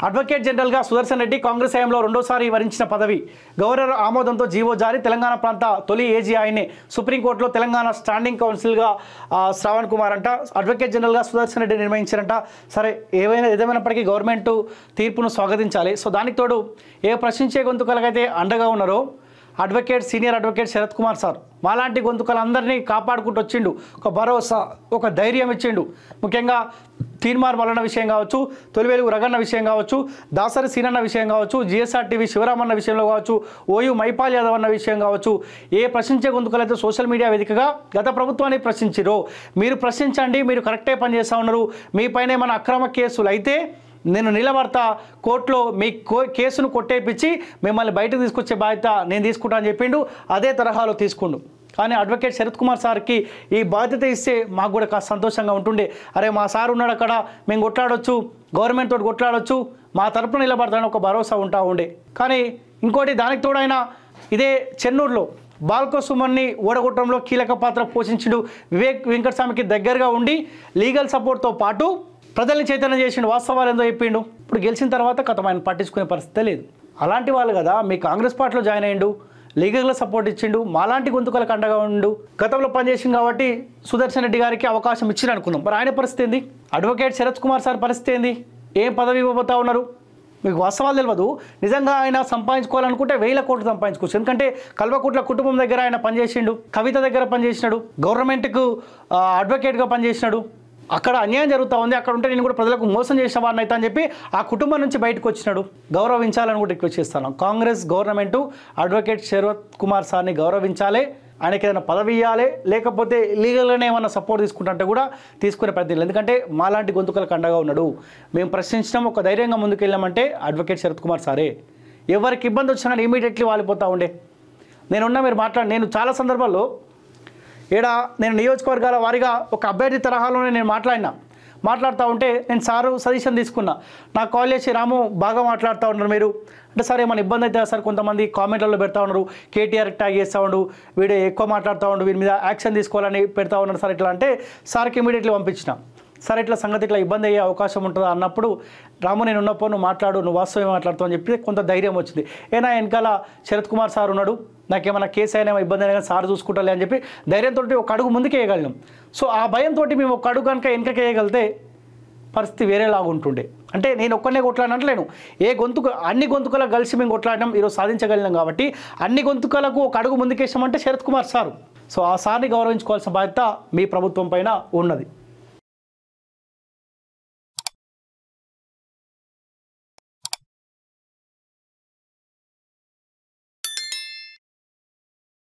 Advocate జనరల్గా సుదర్శన్ రెడ్డి కాంగ్రెస్ హయాంలో రెండోసారి వరించిన పదవి. గవర్నర్ ఆమోదంతో జీవో జారీ. తెలంగాణ ప్రాంత తొలి ఏజీ ఆయనే. సుప్రీంకోర్టులో తెలంగాణ స్టాండింగ్ కౌన్సిల్గా శ్రావణ్ కుమార్ అంట అడ్వకేట్ జనరల్గా సుదర్శన్ రెడ్డి నిర్వహించారంట. సరే ఏదేమైనప్పటికీ గవర్నమెంట్ తీర్పును స్వాగతించాలి. సో దానికి తోడు ఏ ప్రశ్నించే గొంతుకలకైతే అండగా ఉన్నారో senior advocate Sarath Kumar sir మాలాంటి గొంతుకలందరినీ కాపాడుకుంటూ వచ్చిండు. ఒక భరోసా, ఒక ధైర్యం ఇచ్చిండు. ముఖ్యంగా తీర్మార్ మల్లన్న విషయం కావచ్చు, తొలివేలుగు రగన్న విషయం కావచ్చు, దాసరి సీనన్న విషయం కావచ్చు, జిఎస్ఆర్ టీవీ శివరామన్న విషయంలో కావచ్చు, ఓయూ మైపాల్ యాదవ్ అన్న విషయం కావచ్చు, ఏ ప్రశ్నించే గొంతుకలైతే సోషల్ మీడియా వేదికగా గత ప్రభుత్వాన్ని ప్రశ్నించారో మీరు ప్రశ్నించండి, మీరు కరెక్టే పనిచేస్తూ ఉన్నారు, మీపైన ఏమైనా అక్రమ కేసులు అయితే నేను నిలబడతా, కోర్టులో మీ కేసును కొట్టేపించి మిమ్మల్ని బయటకు తీసుకొచ్చే బాధ్యత నేను తీసుకుంటా అని చెప్పిండు. అదే తరహాలో తీసుకుండు. కానీ అడ్వకేట్ శరత్ కుమార్ సార్కి ఈ బాధ్యత ఇస్తే మాకు కూడా కాస్త సంతోషంగా ఉంటుండే. అరే మా సార్ ఉన్నాడు అక్కడ, మేము కొట్లాడొచ్చు, గవర్నమెంట్ తోటి కొట్లాడొచ్చు, మా తరపున నిలబడతానని ఒక భరోసా ఉంటా ఉండే. కానీ ఇంకోటి దానికి తోడైనా ఇదే చెన్నూరులో బాల్కో సుమన్ని ఓడగొట్టడంలో కీలక పాత్ర పోషించిండు. వివేక్ వెంకటస్వామికి దగ్గరగా ఉండి లీగల్ సపోర్ట్తో పాటు ప్రజల్ని చైతన్యం చేసిండు. వాస్తవాలు ఏందో చెప్పిండు. ఇప్పుడు గెలిచిన తర్వాత కథ ఆయన పట్టించుకునే పరిస్థితి లేదు. అలాంటి వాళ్ళు కదా మీ కాంగ్రెస్ పార్టీలో జాయిన్ అయ్యిండు, లీగల్గా సపోర్ట్ ఇచ్చిండు, మాలాంటి గొంతుకలకు అండగా ఉండు, గతంలో పనిచేసింది కాబట్టి సుదర్శన్ రెడ్డి గారికి అవకాశం ఇచ్చిండు అనుకుందాం. మరి ఆయన పరిస్థితి ఏంది? అడ్వకేట్ శరత్ కుమార్ సార్ పరిస్థితి ఏంది? ఏం పదవి ఇవ్వబోతా ఉన్నారు? మీకు వాస్తవాలు తెలియదు. నిజంగా ఆయన సంపాదించుకోవాలనుకుంటే 1000 కోట్లు సంపాదించుకోవచ్చు. ఎందుకంటే కల్వకుట్ల కుటుంబం దగ్గర ఆయన పనిచేసిండు, కవిత దగ్గర పనిచేసినాడు, గవర్నమెంట్కు అడ్వకేట్గా పనిచేసినాడు. అక్కడ అన్యాయం జరుగుతూ ఉంది, అక్కడ ఉంటే నేను కూడా ప్రజలకు మోసం చేసిన వాడిని అయితే అని చెప్పి ఆ కుటుంబం నుంచి బయటకు వచ్చినాడు. గౌరవించాలని కూడా రిక్వెస్ట్ చేస్తాను. కాంగ్రెస్ గవర్నమెంట్ అడ్వకేట్ శరత్ కుమార్ సార్ని గౌరవించాలి, ఆయనకి ఏదైనా పదవి ఇవ్వాలి, లేకపోతే లీగల్గానే ఏమన్నా సపోర్ట్ తీసుకుంటుంటే కూడా తీసుకునే ప్రయత్నం. ఎందుకంటే మాలాంటి గొంతుకలకు అండగా ఉన్నాడు. మేము ప్రశ్నించడం ఒక ధైర్యంగా ముందుకు వెళ్ళామంటే అడ్వకేట్ శరత్ కుమార్ సారే. ఎవరికి ఇబ్బంది వచ్చినా ఇమీడియట్లీ వాలిపోతూ ఉండే. నేను చాలా సందర్భాల్లో నేను నియోజకవర్గాల వారిగా ఒక అభ్యర్థి తరహాలోనే నేను మాట్లాడుతూ ఉంటే నేను సారు సజెషన్ తీసుకున్నా. నాకు కాల్ చేసి రాము బాగా మాట్లాడుతూ ఉన్నారు మీరు అంటే, సార్ ఏమైనా ఇబ్బంది అయితే సార్ కొంతమంది కామెంట్లలో పెడతా ఉన్నారు, కేటీఆర్ ట్యాగ్ చేస్తూ ఉండు, వీడు ఎక్కువ మాట్లాడుతూ ఉండు, వీరి మీద యాక్షన్ తీసుకోవాలని పెడతా ఉన్నారు సార్. ఇట్లా అంటే సార్కి ఇమీడియట్లీ పంపించిన. సార్ ఇట్లా సంగతి ఇట్లా ఇబ్బంది అయ్యే అవకాశం ఉంటుందా అన్నప్పుడు, రాము నేను ఉన్నప్పుడు నువ్వు మాట్లాడు, నువ్వు వాస్తవం మాట్లాడుతావు అని చెప్పి కొంత ధైర్యం వచ్చింది. ఏనా వెనకాల శరత్ కుమార్ సార్ ఉన్నాడు, నాకేమైనా కేసు అయినా ఇబ్బంది అయినా సార్ చూసుకుంటాలే అని చెప్పి ధైర్యంతో ఒక అడుగు ముందుకు వేయగలిగాం. సో ఆ భయంతో మేము ఒక అడుగు కనుక వెనకకి వేయగలిగితే పరిస్థితి వేరేలాగా ఉంటుండే. అంటే నేను ఒక్కనే కొట్లాడినట్లేను, అన్ని గొంతుకలకు కలిసి మేము కొట్లాడడం ఈరోజు సాధించగలిగినాం. కాబట్టి అన్ని గొంతుకలకు ఒక అడుగు ముందుకేసామంటే శరత్ కుమార్ సారు. సో ఆ సార్ని గౌరవించుకోవాల్సిన బాధ్యత మీ ప్రభుత్వం పైన ఉన్నది.